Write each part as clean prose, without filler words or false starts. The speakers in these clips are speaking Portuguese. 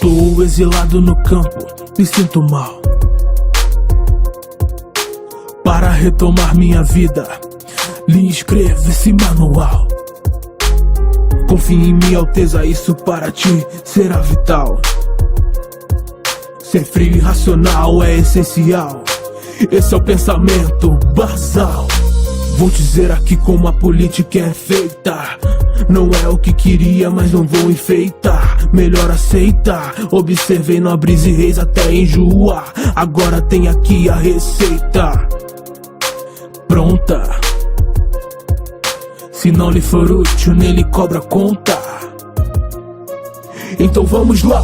Estou exilado no campo, me sinto mal. Para retomar minha vida, lhe escrevo esse manual. Confie em minha alteza, isso para ti será vital. Ser frio e racional é essencial. Esse é o pensamento basal. Vou dizer aqui como a política é feita. Não é o que queria, mas não vou enfeitar. Melhor aceitar. Observei nobres e reis até enjoar. Agora tem aqui a receita pronta. Se não lhe for útil, nele cobra conta. Então vamos lá.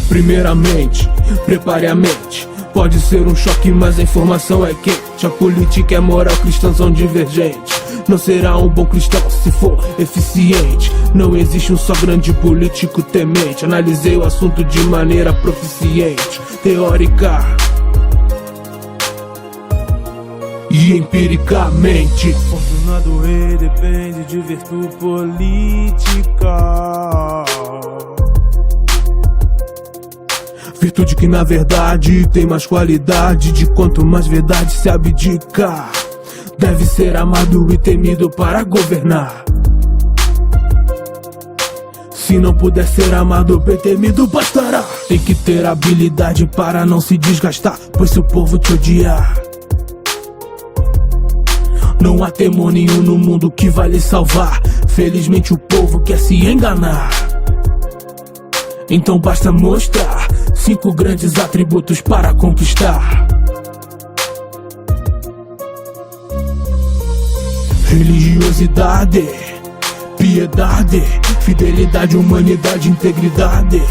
Primeiramente, prepare a mente. Pode ser um choque, mas a informação é quente. A política e a moral cristã são divergentes. Não será um bom cristão se for eficiente. Não existe um só grande político temente. Analisei o assunto de maneira proficiente, teórica e empiricamente. Fortuna do rei depende de virtude política. Virtude que na verdade tem mais qualidade de quanto mais verdade se abdica. Deve ser amado e temido para governar. Se não puder ser amado bem temido bastará. Tem que ter habilidade para não se desgastar, pois se o povo te odiar, não há temor nenhum no mundo que vai lhe salvar. Felizmente o povo quer se enganar. Então basta mostrar 5 grandes atributos para conquistar: religiosidade, piedade, fidelidade, humanidade, integridade.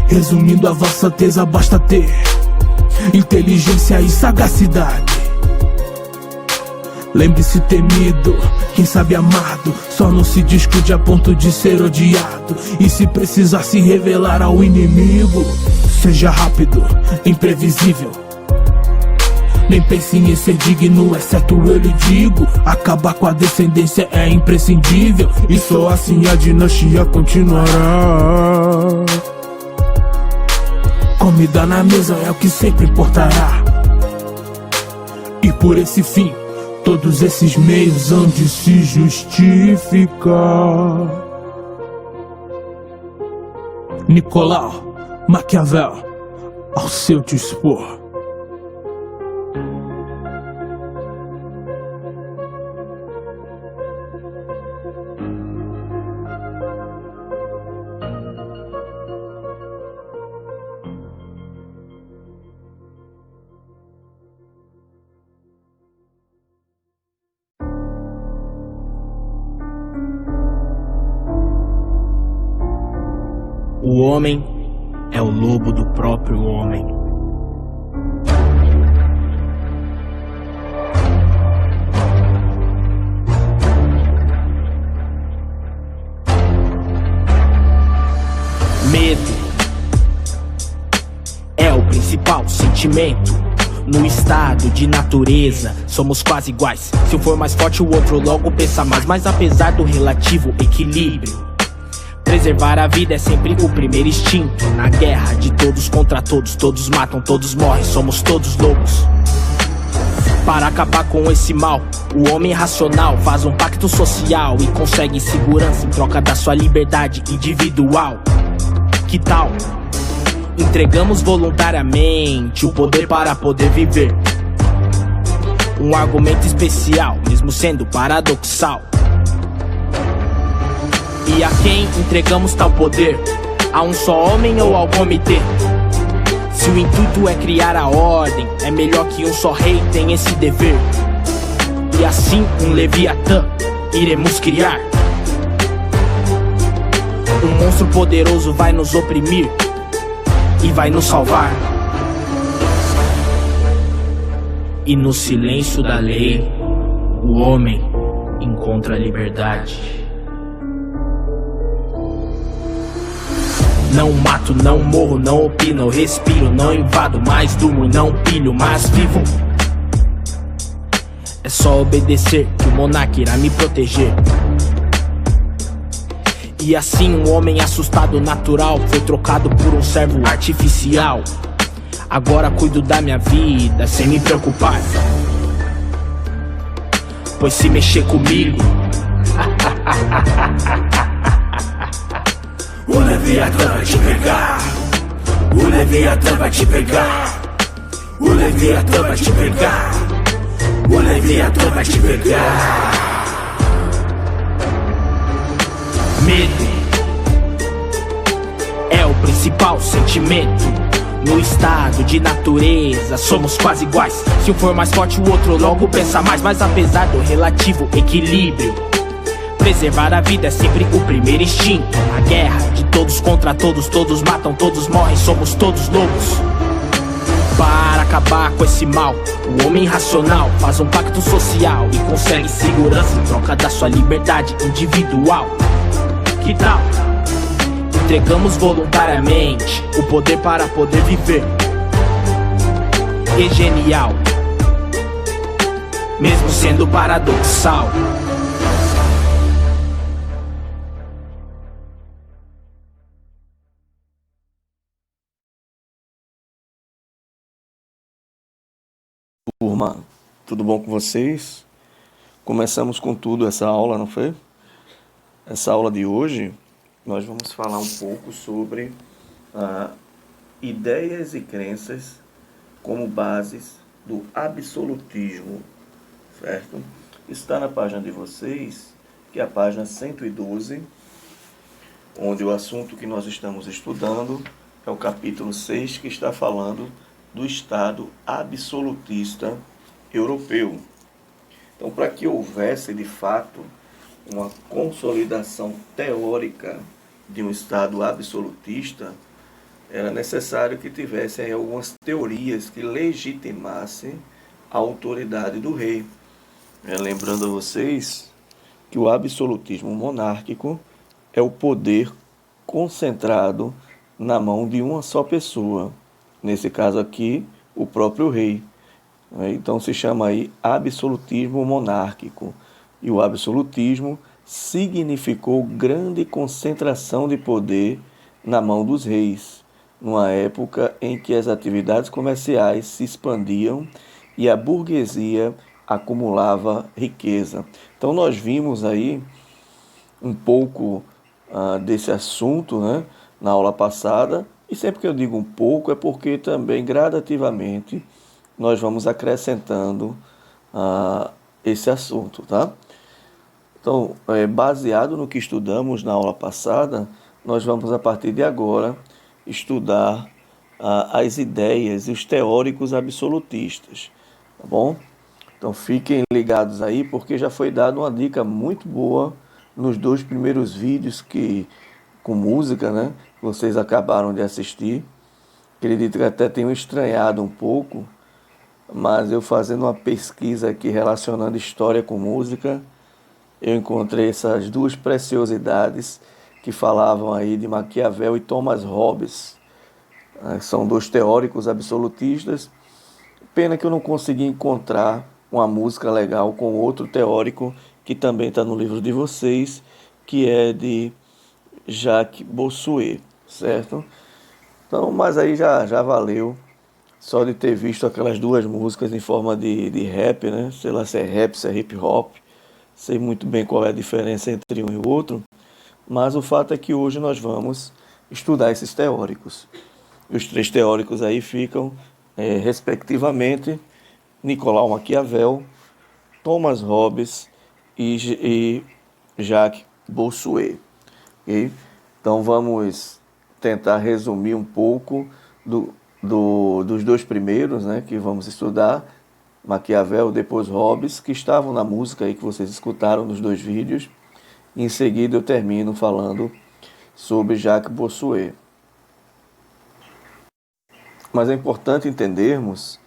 Resumindo, a vossa alteza basta ter inteligência e sagacidade. Lembre-se, temido, quem sabe amado, só não se discute a ponto de ser odiado. E se precisar se revelar ao inimigo, seja rápido, imprevisível. Nem pense em ser digno, exceto eu lhe digo. Acabar com a descendência é imprescindível, e só assim a dinastia continuará. Comida na mesa é o que sempre importará. E por esse fim, todos esses meios hão de se justificar. Nicolau Maquiavel, ao seu dispor. O homem é o lobo do próprio homem. Medo é o principal sentimento. No estado de natureza, somos quase iguais. Se um for mais forte, o outro logo pensa mais. Mas apesar do relativo equilíbrio, preservar a vida é sempre o primeiro instinto. Na guerra de todos contra todos, todos matam, todos morrem, somos todos lobos. Para acabar com esse mal, o homem racional faz um pacto social e consegue segurança em troca da sua liberdade individual. Que tal? Entregamos voluntariamente o poder para poder viver. Um argumento especial, mesmo sendo paradoxal. E a quem entregamos tal poder? A um só homem ou ao comitê? Se o intuito é criar a ordem, é melhor que um só rei tenha esse dever. E assim um Leviatã iremos criar. Um monstro poderoso vai nos oprimir e vai nos salvar. E no silêncio da lei, o homem encontra a liberdade. Não mato, não morro, não opino, respiro, não invado, mas durmo e não pilho, mas vivo. É só obedecer que o monarca irá me proteger. E assim um homem assustado natural foi trocado por um servo artificial. Agora cuido da minha vida sem me preocupar, pois se mexer comigo o Leviatã vai te pegar. O Leviatã vai te pegar. O Leviatã vai te pegar. O Leviatã vai te pegar. Medo é o principal sentimento. No estado de natureza somos quase iguais. Se um for mais forte o outro logo pensa mais. Mas apesar do relativo equilíbrio, preservar a vida é sempre o primeiro instinto. A guerra de todos contra todos, todos matam, todos morrem, somos todos lobos. Para acabar com esse mal, o homem racional faz um pacto social e consegue segurança em troca da sua liberdade individual. Que tal? Entregamos voluntariamente o poder para poder viver. É genial, mesmo sendo paradoxal. Turma, tudo bom com vocês? Começamos com tudo essa aula, não foi? Essa aula de hoje nós vamos falar um pouco sobre ideias e crenças como bases do absolutismo, certo? Está na página de vocês, que é a página 112, onde o assunto que nós estamos estudando é o capítulo 6, que está falando do Estado absolutista europeu. Então, para que houvesse de fato uma consolidação teórica de um Estado absolutista, era necessário que tivessem algumas teorias que legitimassem a autoridade do rei. Lembrando a vocês que o absolutismo monárquico é o poder concentrado na mão de uma só pessoa. Nesse caso aqui, o próprio rei. Então se chama aí absolutismo monárquico. E o absolutismo significou grande concentração de poder na mão dos reis, numa época em que as atividades comerciais se expandiam e a burguesia acumulava riqueza. Então nós vimos aí um pouco desse assunto, né, na aula passada. E sempre que eu digo um pouco é porque também gradativamente nós vamos acrescentando esse assunto, tá? Então, baseado no que estudamos na aula passada, nós vamos a partir de agora estudar as ideias e os teóricos absolutistas, tá bom? Então fiquem ligados aí, porque já foi dada uma dica muito boa nos 2 primeiros vídeos com música, né? Vocês acabaram de assistir. Acredito que até tenham estranhado um pouco, mas eu fazendo uma pesquisa aqui relacionando história com música, eu encontrei essas 2 preciosidades que falavam aí de Maquiavel e Thomas Hobbes. São 2 teóricos absolutistas. Pena que eu não consegui encontrar uma música legal com outro teórico que também está no livro de vocês, que é de Jacques Bossuet, certo? Então, mas aí já valeu só de ter visto aquelas 2 músicas em forma de rap, né? Sei lá se é rap, se é hip hop, sei muito bem qual é a diferença entre um e o outro, mas o fato é que hoje nós vamos estudar esses teóricos. Os 3 teóricos aí ficam, respectivamente, Nicolau Maquiavel, Thomas Hobbes e Jacques Bossuet. Okay? Então vamos tentar resumir um pouco dos 2 primeiros, né, que vamos estudar, Maquiavel, depois Hobbes, que estavam na música aí que vocês escutaram nos 2 vídeos. Em seguida eu termino falando sobre Jacques Bossuet. Mas é importante entendermos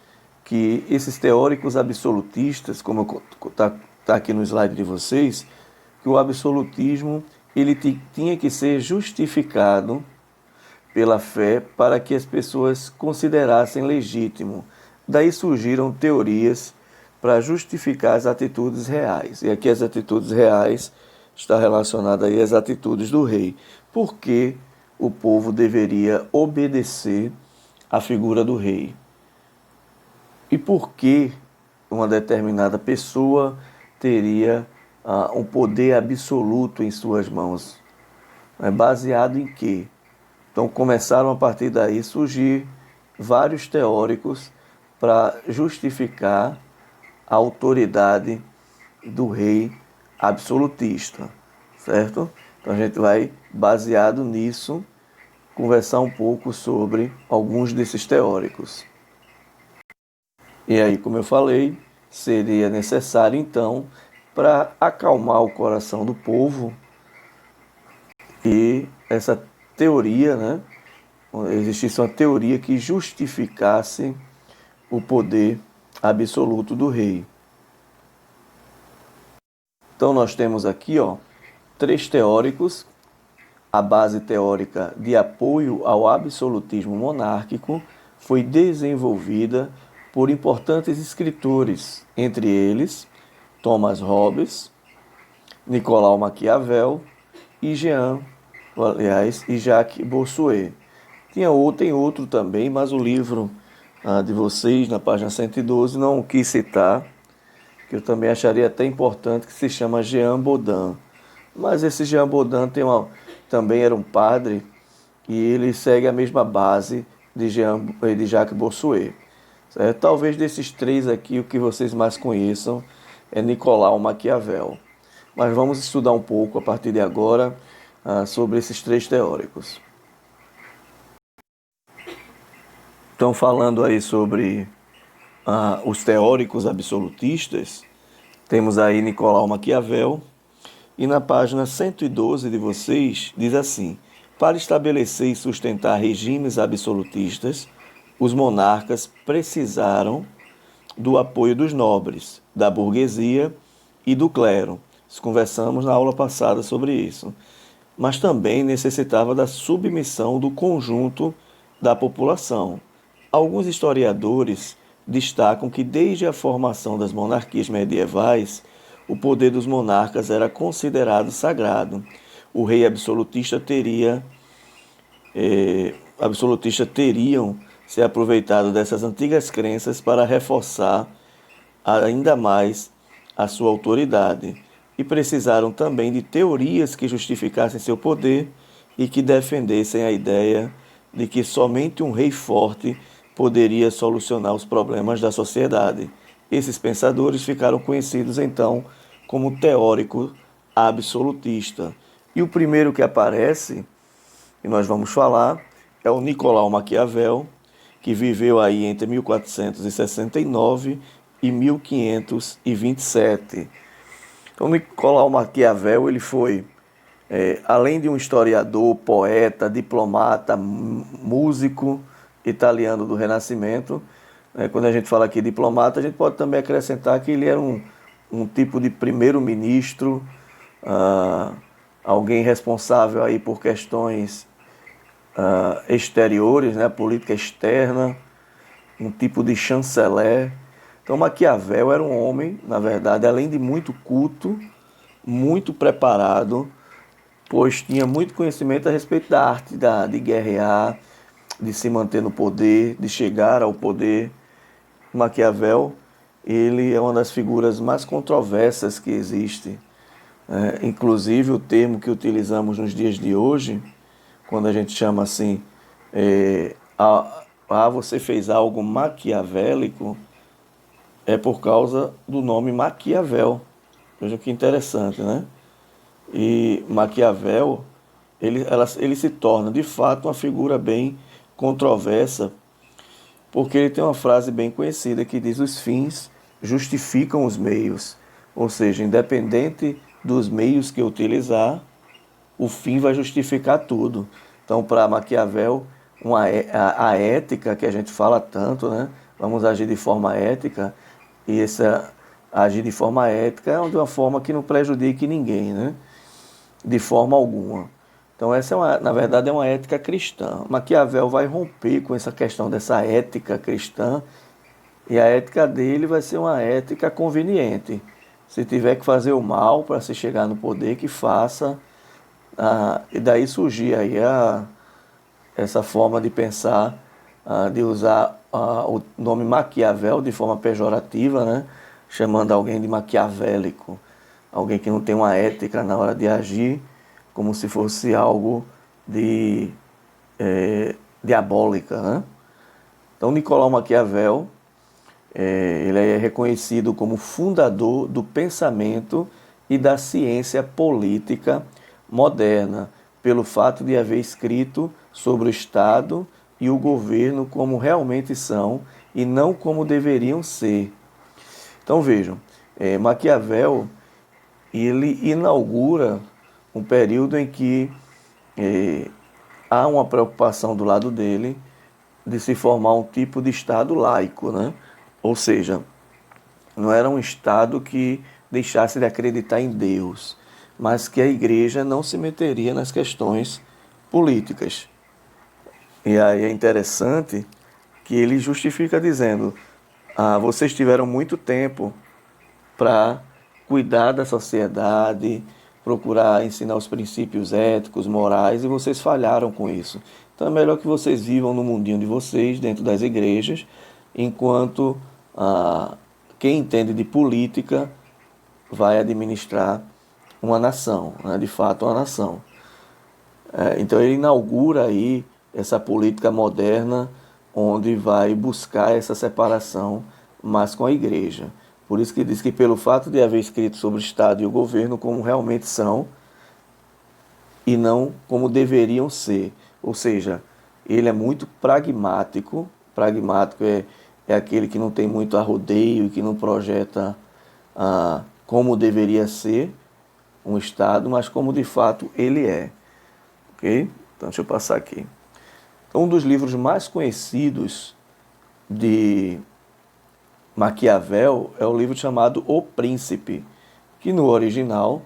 que esses teóricos absolutistas, como está aqui no slide de vocês, que o absolutismo ele tinha que ser justificado pela fé para que as pessoas considerassem legítimo. Daí surgiram teorias para justificar as atitudes reais. E aqui as atitudes reais está relacionada aí às atitudes do rei. Por que o povo deveria obedecer à figura do rei? E por que uma determinada pessoa teria um poder absoluto em suas mãos? É baseado em quê? Então começaram a partir daí surgir vários teóricos para justificar a autoridade do rei absolutista, certo? Então a gente vai, baseado nisso, conversar um pouco sobre alguns desses teóricos. E aí, como eu falei, seria necessário então, para acalmar o coração do povo, e essa teoria, né, existisse uma teoria que justificasse o poder absoluto do rei. Então nós temos aqui, 3 teóricos. A base teórica de apoio ao absolutismo monárquico foi desenvolvida por importantes escritores, entre eles Thomas Hobbes, Nicolau Maquiavel e Jacques Bossuet. Tem outro também, mas o livro de vocês, na página 112, não quis citar, que eu também acharia até importante, que se chama Jean Bodin. Mas esse Jean Bodin também era um padre, e ele segue a mesma base de Jacques Bossuet. Certo? Talvez desses 3 aqui, o que vocês mais conheçam é Nicolau Maquiavel. Mas vamos estudar um pouco, a partir de agora, sobre esses 3 teóricos. Então, falando aí sobre os teóricos absolutistas, temos aí Nicolau Maquiavel, e na página 112 de vocês diz assim: para estabelecer e sustentar regimes absolutistas, os monarcas precisaram do apoio dos nobres, da burguesia e do clero. Conversamos na aula passada sobre isso. Mas também necessitava da submissão do conjunto da população. Alguns historiadores destacam que desde a formação das monarquias medievais, o poder dos monarcas era considerado sagrado. O rei absolutistas teriam se aproveitado dessas antigas crenças para reforçar ainda mais a sua autoridade, e precisaram também de teorias que justificassem seu poder e que defendessem a ideia de que somente um rei forte poderia solucionar os problemas da sociedade. Esses pensadores ficaram conhecidos então como teórico absolutista. E o primeiro que aparece, e nós vamos falar, é o Nicolau Maquiavel, que viveu aí entre 1469 e 1527. Então, Nicolau Maquiavel, ele foi, além de um historiador, poeta, diplomata, músico italiano do Renascimento. Quando a gente fala aqui diplomata, a gente pode também acrescentar que ele era um tipo de primeiro-ministro, alguém responsável aí por questões exteriores, né, política externa, um tipo de chanceler. Então Maquiavel era um homem, na verdade, além de muito culto, muito preparado, pois tinha muito conhecimento a respeito da arte de guerrear, de se manter no poder, de chegar ao poder. Maquiavel, ele é uma das figuras mais controversas que existe. Inclusive o termo que utilizamos nos dias de hoje, quando a gente chama assim, você fez algo maquiavélico, é por causa do nome Maquiavel. Veja que interessante, né? E Maquiavel, ele se torna de fato uma figura bem controversa, porque ele tem uma frase bem conhecida que diz: os fins justificam os meios. Ou seja, independente dos meios que utilizar, o fim vai justificar tudo. Então, para Maquiavel, a ética que a gente fala tanto, né? Vamos agir de forma ética, e agir de forma ética é de uma forma que não prejudique ninguém, né? De forma alguma. Então essa na verdade é uma ética cristã. Maquiavel vai romper com essa questão dessa ética cristã, e a ética dele vai ser uma ética conveniente. Se tiver que fazer o mal para se chegar no poder, que faça. E daí surgir aí essa forma de pensar, de usar o nome Maquiavel de forma pejorativa, né? Chamando alguém de maquiavélico, alguém que não tem uma ética na hora de agir, como se fosse algo diabólica, né? Então, Nicolau Maquiavel, ele é reconhecido como fundador do pensamento e da ciência política moderna, pelo fato de haver escrito sobre o Estado e o governo como realmente são e não como deveriam ser. Então vejam, Maquiavel, ele inaugura um período em que há uma preocupação do lado dele de se formar um tipo de Estado laico, né? Ou seja, não era um Estado que deixasse de acreditar em Deus, mas que a igreja não se meteria nas questões políticas. E aí é interessante que ele justifica dizendo: vocês tiveram muito tempo para cuidar da sociedade, procurar ensinar os princípios éticos, morais, e vocês falharam com isso. Então é melhor que vocês vivam no mundinho de vocês, dentro das igrejas, enquanto quem entende de política vai administrar uma nação, né? De fato uma nação. Então ele inaugura aí essa política moderna, onde vai buscar essa separação, mas com a igreja. Por isso que diz que pelo fato de haver escrito sobre o Estado e o governo como realmente são, e não como deveriam ser. Ou seja, ele é muito pragmático. Pragmático é aquele que não tem muito arrodeio e que não projeta como deveria ser um Estado, mas como de fato ele é. Ok? Então deixa eu passar aqui. Então, um dos livros mais conhecidos de Maquiavel é o livro chamado O Príncipe, que no original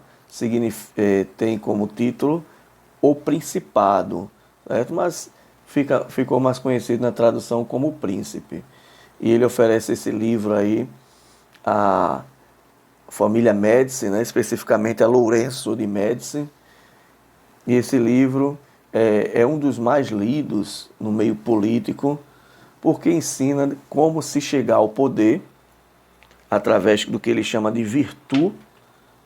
tem como título O Principado, certo? Mas ficou mais conhecido na tradução como O Príncipe. E ele oferece esse livro aí à família Médici, né? Especificamente a Lourenço de Médici. E esse livro é um dos mais lidos no meio político, porque ensina como se chegar ao poder através do que ele chama de virtude.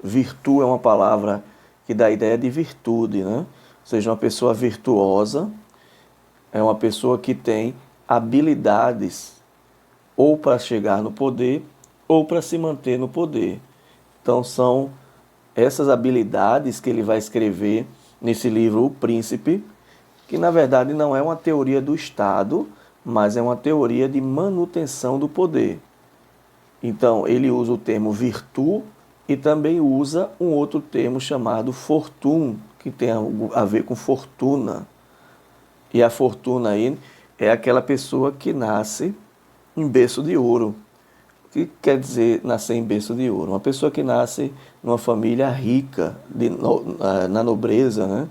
Virtude é uma palavra que dá a ideia de virtude, né? Ou seja, uma pessoa virtuosa é uma pessoa que tem habilidades ou para chegar no poder ou para se manter no poder. Então são essas habilidades que ele vai escrever nesse livro O Príncipe, que na verdade não é uma teoria do Estado, mas é uma teoria de manutenção do poder. Então, ele usa o termo virtude e também usa um outro termo chamado fortune, que tem a ver com fortuna. E a fortuna aí é aquela pessoa que nasce em berço de ouro. O que quer dizer nascer em berço de ouro? Uma pessoa que nasce numa família rica, na nobreza, né?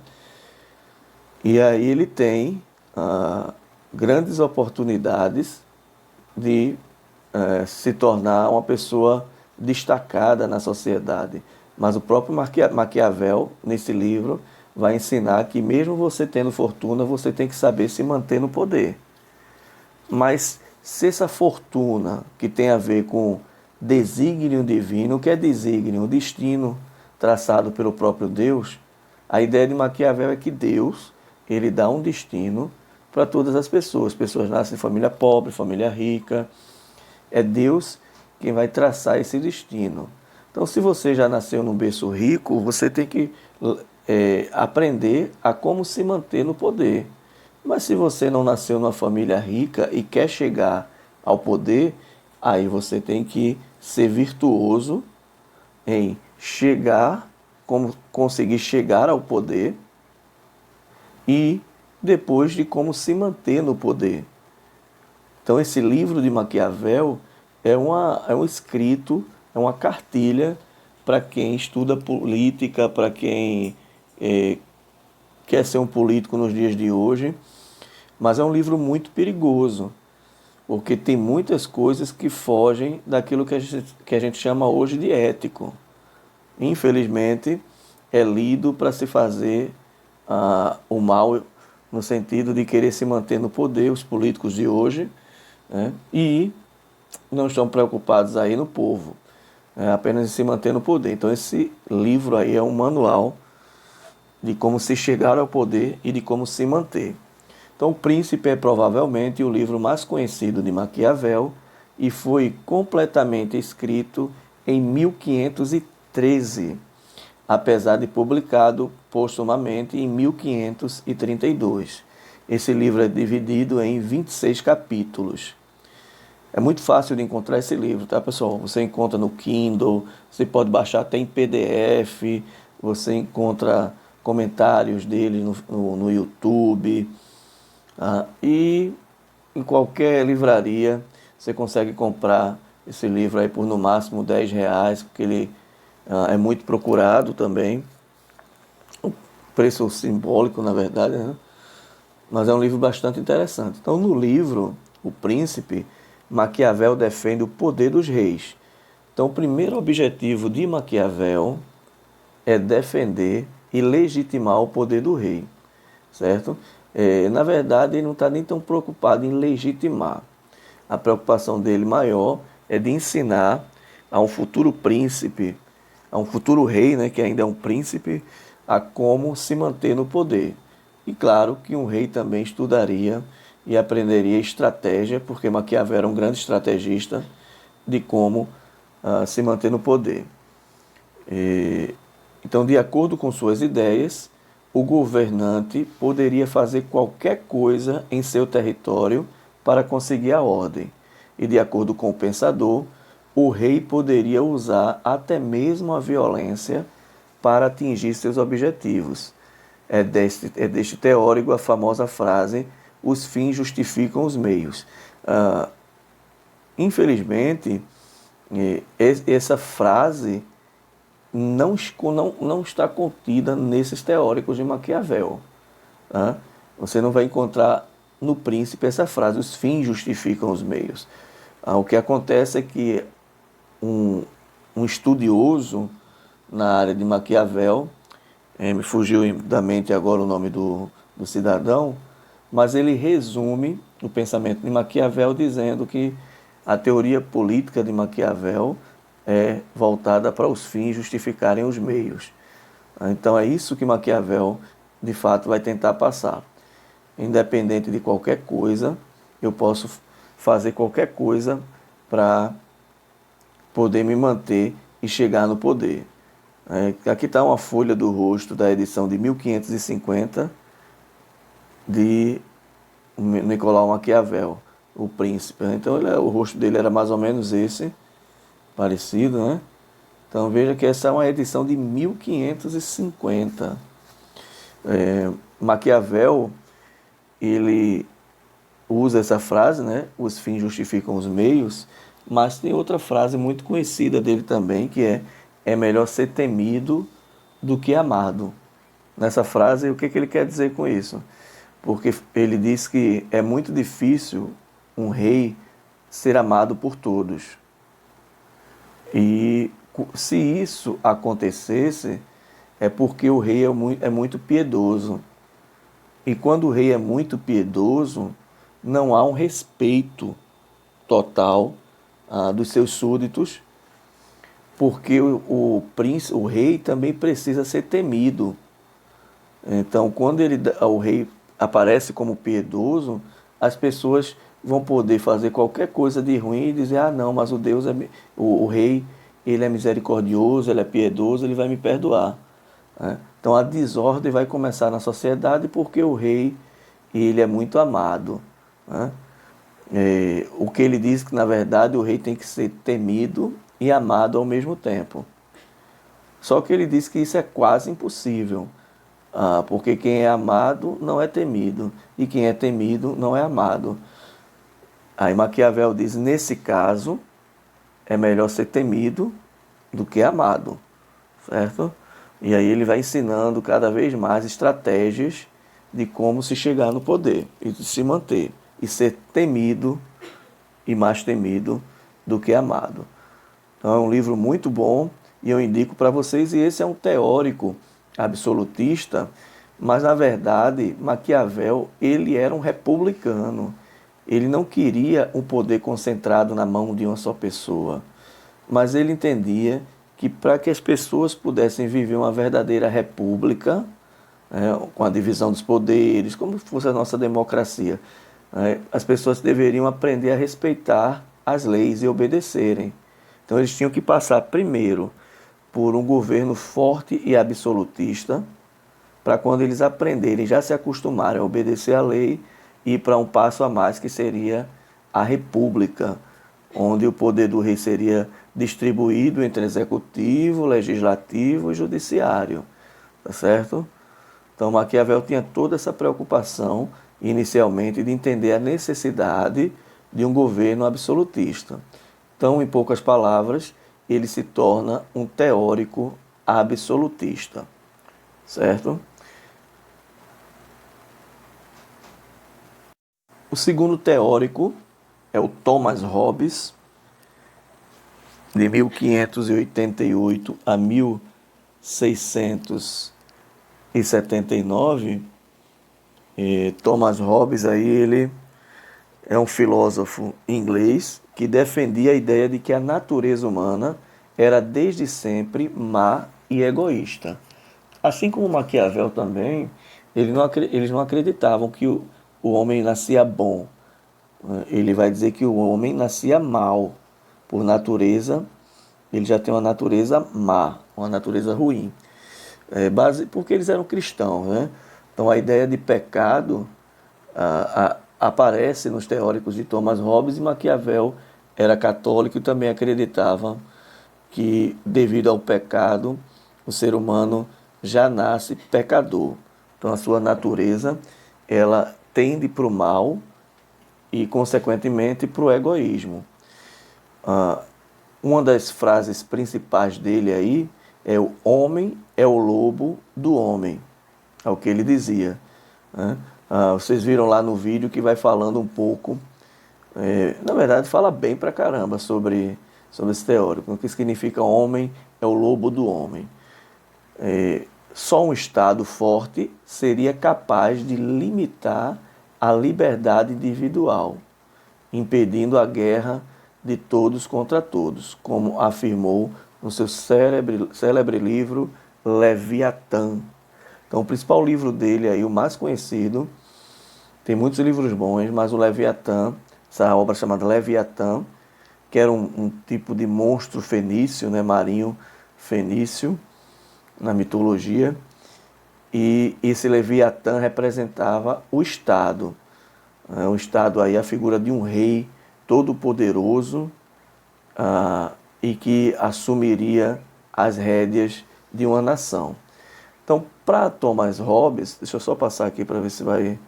E aí ele tem grandes oportunidades de se tornar uma pessoa destacada na sociedade. Mas o próprio Maquiavel, nesse livro, vai ensinar que mesmo você tendo fortuna, você tem que saber se manter no poder. Mas se essa fortuna, que tem a ver com desígnio divino, o que é desígnio? O destino traçado pelo próprio Deus, a ideia de Maquiavel é que Deus, ele dá um destino para todas as pessoas. Pessoas nascem em família pobre, família rica. É Deus quem vai traçar esse destino. Então, se você já nasceu num berço rico, você tem que aprender a como se manter no poder. Mas se você não nasceu numa família rica e quer chegar ao poder, aí você tem que ser virtuoso em como conseguir chegar ao poder e depois de como se manter no poder. Então esse livro de Maquiavel é um escrito, é uma cartilha para quem estuda política, para quem quer ser um político nos dias de hoje, mas é um livro muito perigoso, porque tem muitas coisas que fogem daquilo que a gente chama hoje de ético. Infelizmente, é lido para se fazer o mal, no sentido de querer se manter no poder, os políticos de hoje, né? E não estão preocupados aí no povo, apenas em se manter no poder. Então esse livro aí é um manual de como se chegar ao poder e de como se manter. Então O Príncipe é provavelmente o livro mais conhecido de Maquiavel e foi completamente escrito em 1513, apesar de publicado postumamente em 1532. Esse livro é dividido em 26 capítulos. É muito fácil de encontrar esse livro, tá, pessoal? Você encontra no Kindle, você pode baixar até em PDF, você encontra comentários dele no YouTube, e em qualquer livraria você consegue comprar esse livro aí por no máximo R$10, porque ele é muito procurado também. O preço simbólico, na verdade, né? Mas é um livro bastante interessante. Então, no livro O Príncipe, Maquiavel defende o poder dos reis. Então, o primeiro objetivo de Maquiavel é defender e legitimar o poder do rei, certo? Na verdade, ele não está nem tão preocupado em legitimar. A preocupação dele maior é de ensinar a um futuro príncipe, a um futuro rei, né, que ainda é um príncipe, a como se manter no poder. E claro que um rei também estudaria e aprenderia estratégia, porque Maquiavel era um grande estrategista de como se manter no poder. Então, de acordo com suas ideias, o governante poderia fazer qualquer coisa em seu território para conseguir a ordem. E de acordo com o pensador, o rei poderia usar até mesmo a violência para atingir seus objetivos. É deste teórico a famosa frase: os fins justificam os meios. Infelizmente, essa frase não está contida nesses teóricos de Maquiavel. Você não vai encontrar no Príncipe essa frase: os fins justificam os meios. O que acontece é que um estudioso na área de Maquiavel, me fugiu da mente agora o nome do cidadão, mas ele resume o pensamento de Maquiavel dizendo que a teoria política de Maquiavel é voltada para os fins justificarem os meios. Então é isso que Maquiavel de fato vai tentar passar. Independente de qualquer coisa, eu posso fazer qualquer coisa para poder me manter e chegar no poder. Aqui está uma folha do rosto da edição de 1550 de Nicolau Maquiavel, o Príncipe. Então o rosto dele era mais ou menos esse, parecido, né? Então veja que essa é uma edição de 1550. Maquiavel, ele usa essa frase, né? Os fins justificam os meios, mas tem outra frase muito conhecida dele também, que é melhor ser temido do que amado. Nessa frase, o que ele quer dizer com isso? Porque ele diz que é muito difícil um rei ser amado por todos. E se isso acontecesse, é porque o rei é muito piedoso. E quando o rei é muito piedoso, não há um respeito total dos seus súditos, porque o rei também precisa ser temido. Então, quando o rei aparece como piedoso, as pessoas vão poder fazer qualquer coisa de ruim e dizer: não, mas o rei, ele é misericordioso, ele é piedoso, ele vai me perdoar. Então a desordem vai começar na sociedade porque o rei, ele é muito amado. O que ele diz que, na verdade, o rei tem que ser temido e amado ao mesmo tempo. Só que ele diz que isso é quase impossível, porque quem é amado não é temido, e quem é temido não é amado. Aí Maquiavel diz: nesse caso, é melhor ser temido do que amado, certo? E aí ele vai ensinando cada vez mais estratégias de como se chegar no poder e se manter. E ser temido e mais temido do que amado. Então é um livro muito bom e eu indico para vocês, e esse é um teórico absolutista, mas na verdade Maquiavel, ele era um republicano. Ele não queria o poder concentrado na mão de uma só pessoa, mas ele entendia que para que as pessoas pudessem viver uma verdadeira república, com a divisão dos poderes, como fosse a nossa democracia, as pessoas deveriam aprender a respeitar as leis e obedecerem. Então eles tinham que passar primeiro por um governo forte e absolutista, para quando eles aprenderem, já se acostumarem a obedecer à lei, ir para um passo a mais, que seria a república, onde o poder do rei seria distribuído entre executivo, legislativo e judiciário. Tá certo? Então Maquiavel tinha toda essa preocupação, inicialmente, de entender a necessidade de um governo absolutista. Então, em poucas palavras, ele se torna um teórico absolutista. Certo? O segundo teórico é o Thomas Hobbes, de 1588 a 1679. Thomas Hobbes aí, ele é um filósofo inglês que defendia a ideia de que a natureza humana era desde sempre má e egoísta. Assim como Maquiavel também, eles não acreditavam que o homem nascia bom. Ele vai dizer que o homem nascia mal. Por natureza, ele já tem uma natureza má, uma natureza ruim. Porque eles eram cristãos, né? Então a ideia de pecado aparece nos teóricos de Thomas Hobbes, e Maquiavel era católico e também acreditava que, devido ao pecado, o ser humano já nasce pecador. Então a sua natureza, ela tende para o mal e, consequentemente, para o egoísmo. Uma das frases principais dele aí é: o homem é o lobo do homem. É o que ele dizia, né? Vocês viram lá no vídeo que vai falando um pouco, na verdade fala bem pra caramba sobre esse teórico, o que significa homem é o lobo do homem. Só um Estado forte seria capaz de limitar a liberdade individual, impedindo a guerra de todos contra todos, como afirmou no seu célebre livro Leviatã. Então, o principal livro dele, aí, o mais conhecido, tem muitos livros bons, mas o Leviatã, essa obra chamada Leviatã, que era um tipo de monstro fenício, né, marinho fenício, na mitologia, e esse Leviatã representava o Estado. O Estado aí, a figura de um rei todo-poderoso, e que assumiria as rédeas de uma nação. Então, para Thomas Hobbes, deixa eu só passar aqui para ver se vai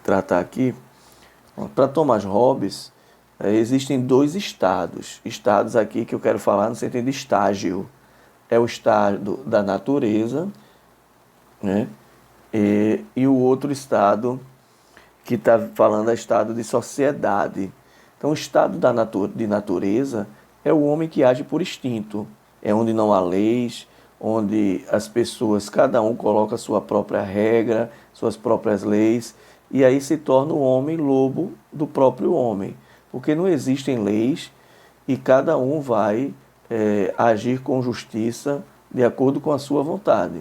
tratar aqui. Para Thomas Hobbes, existem dois estados. Estados aqui que eu quero falar no sentido de estágio. É o estado da natureza, né? E o outro estado que está falando é o estado de sociedade. Então, o estado de natureza é o homem que age por instinto. É onde não há leis, onde as pessoas, cada um coloca a sua própria regra, suas próprias leis, e aí se torna o homem lobo do próprio homem, porque não existem leis e cada um vai agir com justiça de acordo com a sua vontade,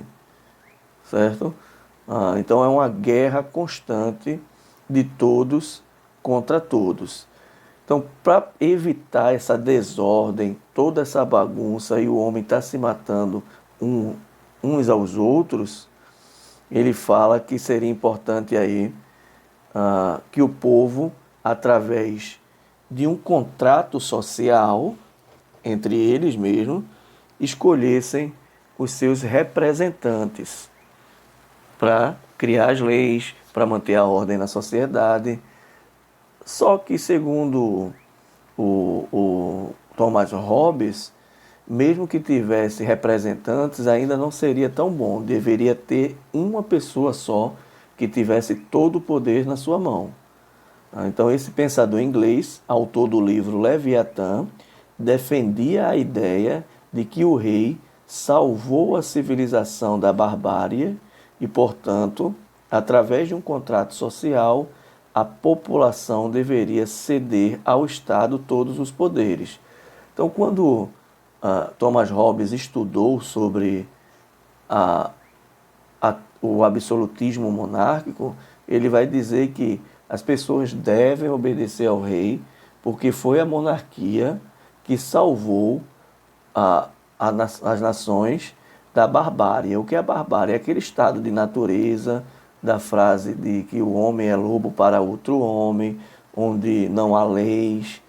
certo? Então é uma guerra constante de todos contra todos. Então, para evitar essa desordem, toda essa bagunça, e o homem está se matando uns aos outros, ele fala que seria importante aí que o povo, através de um contrato social entre eles mesmos, escolhessem os seus representantes para criar as leis, para manter a ordem na sociedade. Só que, segundo o Thomas Hobbes, mesmo que tivesse representantes, ainda não seria tão bom. Deveria ter uma pessoa só que tivesse todo o poder na sua mão. Então, esse pensador inglês, autor do livro Leviatã, defendia a ideia de que o rei salvou a civilização da barbárie e, portanto, através de um contrato social, a população deveria ceder ao Estado todos os poderes. Então, quando Thomas Hobbes estudou sobre o absolutismo monárquico, ele vai dizer que as pessoas devem obedecer ao rei, porque foi a monarquia que salvou as nações da barbárie. O que é a barbárie? É aquele estado de natureza, da frase de que o homem é lobo para outro homem, onde não há leis.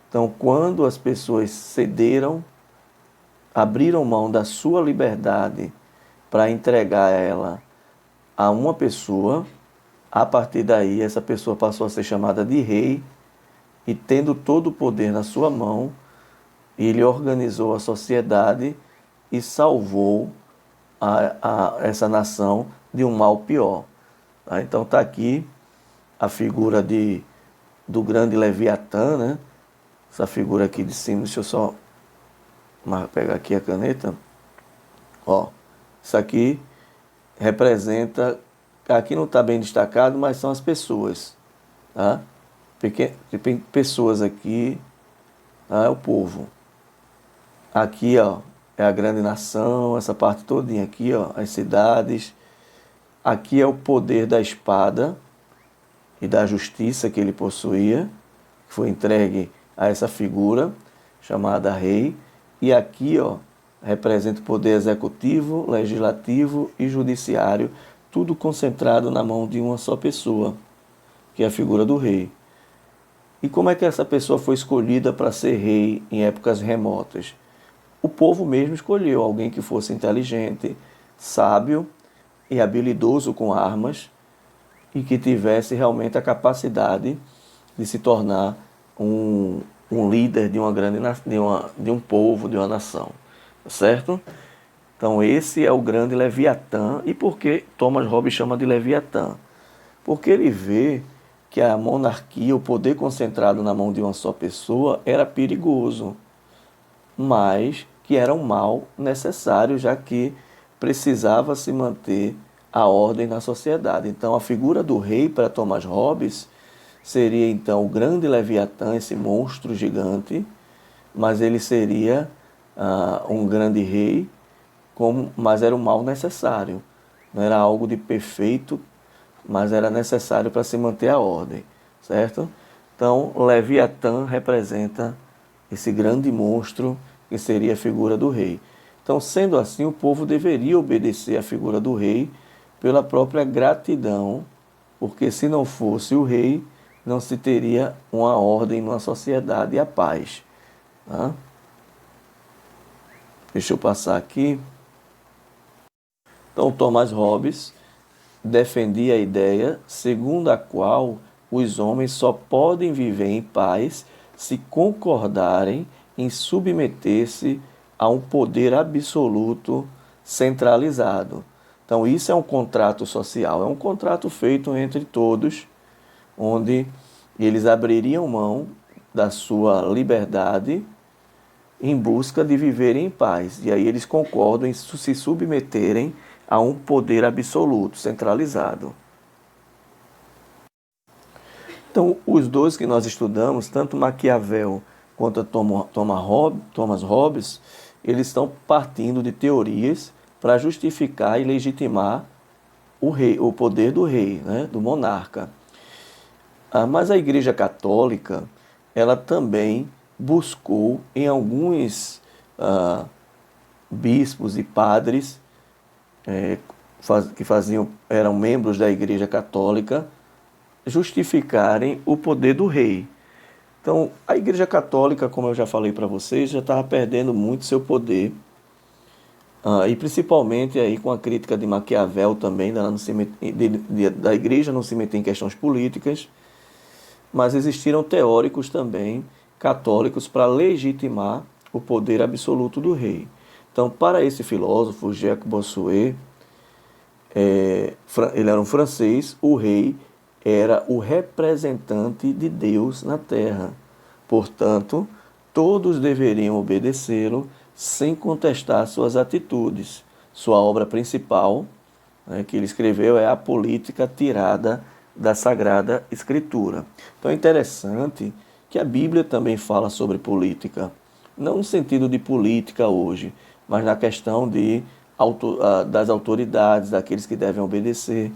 Então, quando as pessoas cederam, abriram mão da sua liberdade para entregar ela a uma pessoa, a partir daí essa pessoa passou a ser chamada de rei, e tendo todo o poder na sua mão, ele organizou a sociedade e salvou essa nação de um mal pior. Então está aqui a figura do grande Leviatã, né? Essa figura aqui de cima, deixa eu só pegar aqui a caneta. Ó, isso aqui representa, aqui não está bem destacado, mas são as pessoas, tá? Tem pessoas aqui, tá? É o povo. Aqui, ó, é a grande nação, essa parte todinha aqui, ó, as cidades. Aqui é o poder da espada e da justiça que ele possuía, que foi entregue a essa figura chamada rei. E aqui, ó, representa o poder executivo, legislativo e judiciário, tudo concentrado na mão de uma só pessoa, que é a figura do rei. E como é que essa pessoa foi escolhida para ser rei em épocas remotas? O povo mesmo escolheu alguém que fosse inteligente, sábio e habilidoso com armas, e que tivesse realmente a capacidade de se tornar um líder de um povo, de uma nação. Certo? Então esse é o grande Leviatã. E por que Thomas Hobbes chama de Leviatã? Porque ele vê que a monarquia, o poder concentrado na mão de uma só pessoa, era perigoso, mas que era um mal necessário, já que precisava se manter a ordem na sociedade. Então a figura do rei para Thomas Hobbes seria então o grande Leviatã, esse monstro gigante, mas ele seria um grande rei, mas era um mal necessário. Não era algo de perfeito, mas era necessário para se manter a ordem, certo? Então, Leviatã representa esse grande monstro que seria a figura do rei. Então, sendo assim, o povo deveria obedecer à figura do rei pela própria gratidão, porque se não fosse o rei, não se teria uma ordem numa sociedade e a paz. Tá? Deixa eu passar aqui. Então, Thomas Hobbes defendia a ideia segundo a qual os homens só podem viver em paz se concordarem em submeter-se a um poder absoluto centralizado. Então, isso é um contrato social, é um contrato feito entre todos, onde eles abririam mão da sua liberdade em busca de viverem em paz. E aí eles concordam em se submeterem a um poder absoluto, centralizado. Então, os dois que nós estudamos, tanto Maquiavel quanto Thomas Hobbes, eles estão partindo de teorias para justificar e legitimar o poder do rei, né, do monarca. Mas a Igreja Católica, ela também buscou em alguns bispos e padres que eram membros da Igreja Católica, justificarem o poder do rei. Então, a Igreja Católica, como eu já falei para vocês, já estava perdendo muito seu poder, e principalmente aí com a crítica de Maquiavel também, da Igreja não se meter em questões políticas, mas existiram teóricos também católicos para legitimar o poder absoluto do rei. Então, para esse filósofo, Jacques Bossuet, ele era um francês, o rei era o representante de Deus na terra. Portanto, todos deveriam obedecê-lo sem contestar suas atitudes. Sua obra principal, que ele escreveu, é a Política tirada da Sagrada Escritura. Então é interessante que a Bíblia também fala sobre política, não no sentido de política hoje, mas na questão das autoridades, daqueles que devem obedecer.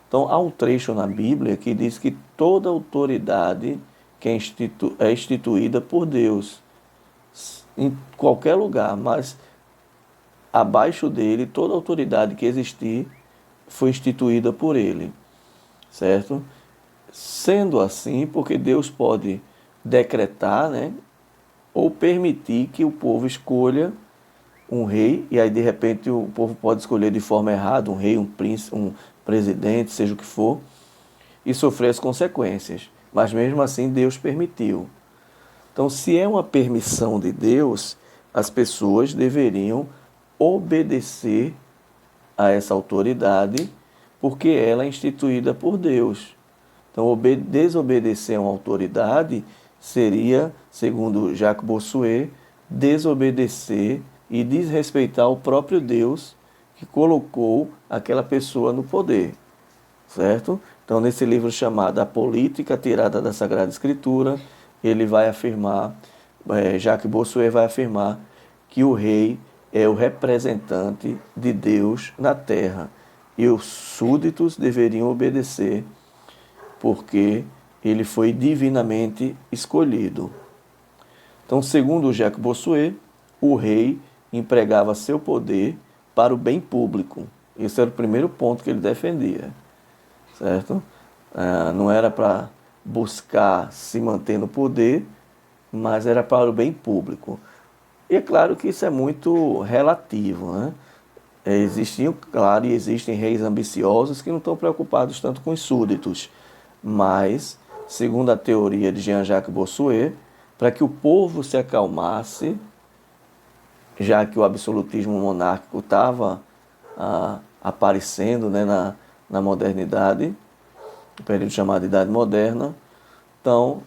Então há um trecho na Bíblia que diz que toda autoridade que é instituída por Deus, em qualquer lugar, mas abaixo dele, toda autoridade que existir foi instituída por ele, certo? Sendo assim, porque Deus pode decretar, ou permitir que o povo escolha um rei, e aí de repente o povo pode escolher de forma errada um rei, um príncipe, um presidente, seja o que for, e sofrer as consequências. Mas mesmo assim Deus permitiu. Então, se é uma permissão de Deus, as pessoas deveriam obedecer a essa autoridade, porque ela é instituída por Deus. Então, desobedecer a uma autoridade seria, segundo Jacques Bossuet, desobedecer e desrespeitar o próprio Deus que colocou aquela pessoa no poder, certo? Então, nesse livro chamado A Política Tirada da Sagrada Escritura, ele vai afirmar, Jacques Bossuet vai afirmar que o rei é o representante de Deus na terra e os súditos deveriam obedecer porque ele foi divinamente escolhido. Então, segundo Jacques Bossuet, o rei empregava seu poder para o bem público. Esse era o primeiro ponto que ele defendia, certo? Não era para buscar se manter no poder, mas era para o bem público. E é claro que isso é muito relativo, existem reis ambiciosos que não estão preocupados tanto com os súditos, mas, segundo a teoria de Jean-Jacques Bossuet, para que o povo se acalmasse, já que o absolutismo monárquico estava aparecendo na modernidade, no período chamado Idade Moderna, então,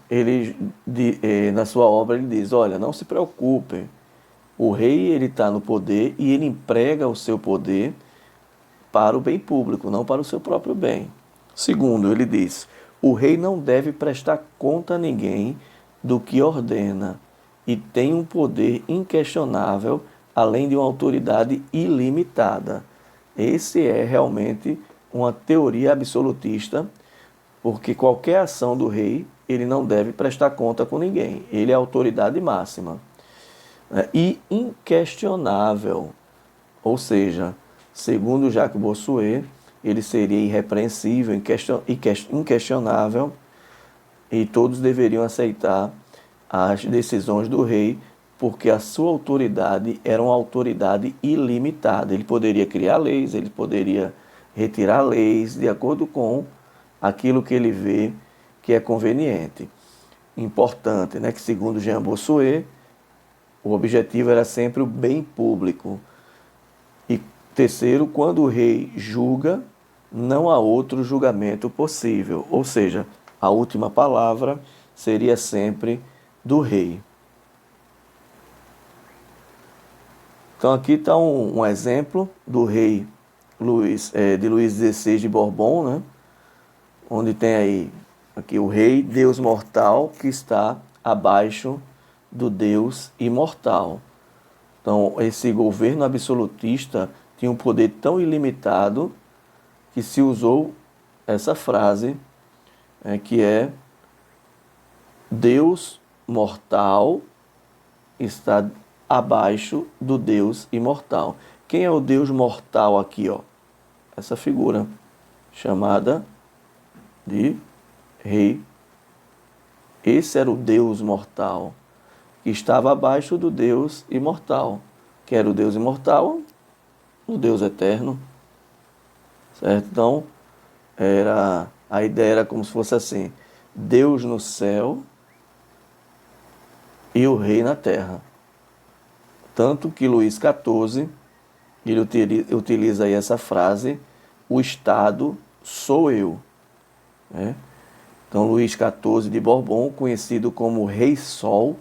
na sua obra, ele diz, olha, não se preocupem, o rei está no poder e ele emprega o seu poder para o bem público, não para o seu próprio bem. Segundo, ele diz, o rei não deve prestar conta a ninguém do que ordena e tem um poder inquestionável, além de uma autoridade ilimitada. Esse é realmente uma teoria absolutista, porque qualquer ação do rei, ele não deve prestar conta com ninguém. Ele é a autoridade máxima. E inquestionável, ou seja, segundo Jacques Bossuet, ele seria irrepreensível, inquestionável, e todos deveriam aceitar as decisões do rei, porque a sua autoridade era uma autoridade ilimitada. Ele poderia criar leis, ele poderia retirar leis de acordo com aquilo que ele vê que é conveniente. Importante, que segundo Jean Bossuet, o objetivo era sempre o bem público. E terceiro, quando o rei julga, não há outro julgamento possível. Ou seja, a última palavra seria sempre do rei. Então aqui está um exemplo do rei de Luís XVI de Bourbon, onde tem aí aqui o rei, Deus mortal, que está abaixo do Deus imortal. Então, esse governo absolutista tinha um poder tão ilimitado que se usou essa frase, que é Deus mortal está abaixo do Deus imortal. Quem é o Deus mortal aqui? Essa figura chamada de rei. Esse era o Deus mortal, que estava abaixo do Deus imortal, que era o Deus imortal, o Deus eterno, certo? Então, a ideia era como se fosse assim, Deus no céu e o rei na terra. Tanto que Luís XIV, ele utiliza aí essa frase, o Estado sou eu. Então, Luís XIV de Bourbon, conhecido como Rei Sol,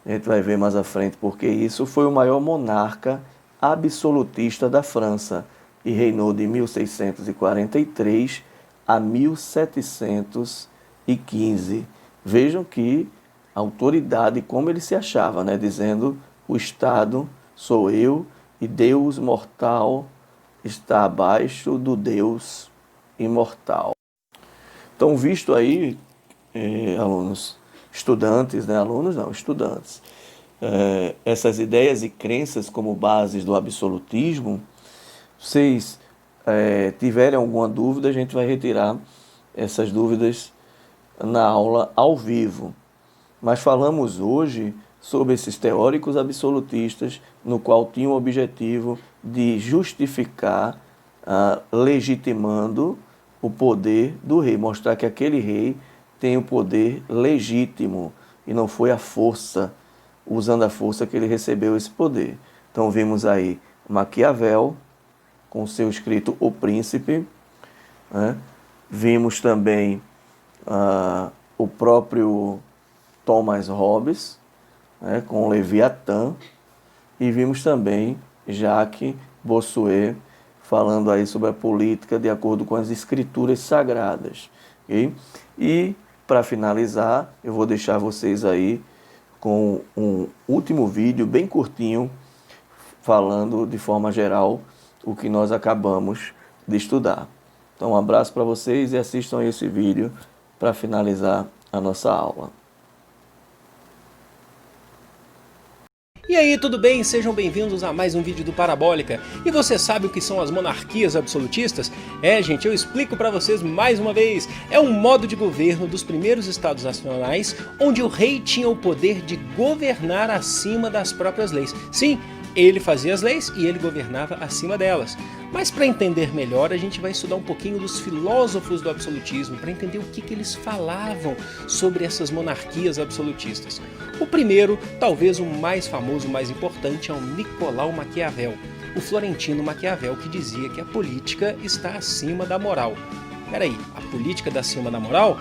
a gente vai ver mais à frente porque isso, foi o maior monarca absolutista da França e reinou de 1643 a 1715. Vejam que a autoridade, como ele se achava, né? Dizendo: o Estado sou eu e Deus mortal está abaixo do Deus imortal. Então, visto aí, alunos, estudantes, né? Alunos não, estudantes, essas ideias e crenças como bases do absolutismo, vocês tiverem alguma dúvida, a gente vai retirar essas dúvidas na aula ao vivo. Mas falamos hoje sobre esses teóricos absolutistas, no qual tinham o objetivo de justificar, legitimando o poder do rei, mostrar que aquele rei tem o poder legítimo e não foi a força, usando a força que ele recebeu esse poder. Então vimos aí Maquiavel, com seu escrito O Príncipe, né? Vimos também o próprio Thomas Hobbes, né, com Leviatã, e vimos também Jacques Bossuet falando aí sobre a política de acordo com as escrituras sagradas. Okay? E, para finalizar, eu vou deixar vocês aí com um último vídeo bem curtinho, falando de forma geral o que nós acabamos de estudar. Então, um abraço para vocês e assistam esse vídeo para finalizar a nossa aula. E aí, tudo bem? Sejam bem-vindos a mais um vídeo do Parabólica. E você sabe o que são as monarquias absolutistas? Gente, eu explico para vocês mais uma vez. É um modo de governo dos primeiros estados nacionais, onde o rei tinha o poder de governar acima das próprias leis. Sim, ele fazia as leis e ele governava acima delas. Mas para entender melhor, a gente vai estudar um pouquinho dos filósofos do absolutismo, para entender o que eles falavam sobre essas monarquias absolutistas. O primeiro, talvez o mais famoso, o mais importante, é o Nicolau Maquiavel, o florentino Maquiavel, que dizia que a política está acima da moral. Peraí, a política está acima da moral?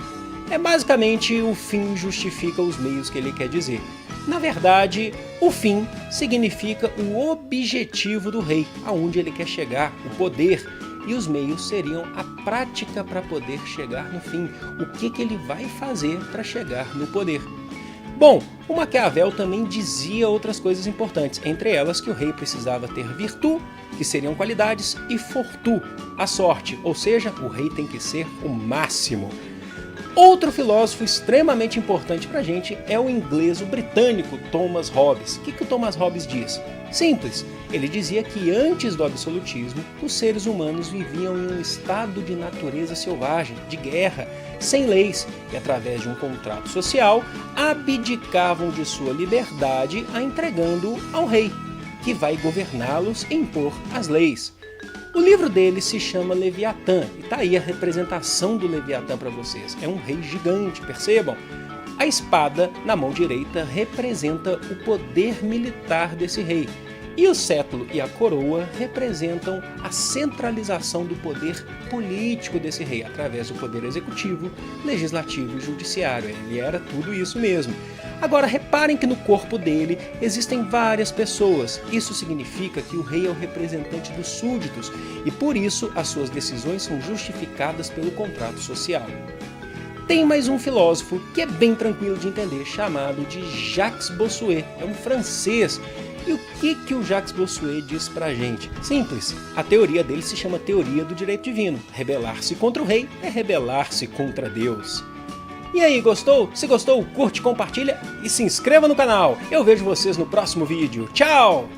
É basicamente o fim justifica os meios que ele quer dizer. Na verdade, o fim significa o objetivo do rei, aonde ele quer chegar, o poder, e os meios seriam a prática para poder chegar no fim, o que ele vai fazer para chegar no poder. Bom, o Maquiavel também dizia outras coisas importantes, entre elas que o rei precisava ter virtu, que seriam qualidades, e fortu, a sorte, ou seja, o rei tem que ser o máximo. Outro filósofo extremamente importante para a gente é o inglês, o britânico Thomas Hobbes. O que o Thomas Hobbes diz? Simples, ele dizia que antes do absolutismo, os seres humanos viviam em um estado de natureza selvagem, de guerra, sem leis, e através de um contrato social, abdicavam de sua liberdade a entregando ao rei, que vai governá-los e impor as leis. O livro dele se chama Leviatã, e tá aí a representação do Leviatã para vocês. É um rei gigante, percebam? A espada na mão direita representa o poder militar desse rei, e o cetro e a coroa representam a centralização do poder político desse rei, através do poder executivo, legislativo e judiciário. Ele era tudo isso mesmo. Agora, reparem que no corpo dele existem várias pessoas. Isso significa que o rei é o representante dos súditos e, por isso, as suas decisões são justificadas pelo contrato social. Tem mais um filósofo que é bem tranquilo de entender, chamado de Jacques Bossuet. É um francês. E o que o Jacques Bossuet diz pra gente? Simples, a teoria dele se chama teoria do direito divino. Rebelar-se contra o rei é rebelar-se contra Deus. E aí, gostou? Se gostou, curte, compartilha e se inscreva no canal. Eu vejo vocês no próximo vídeo. Tchau!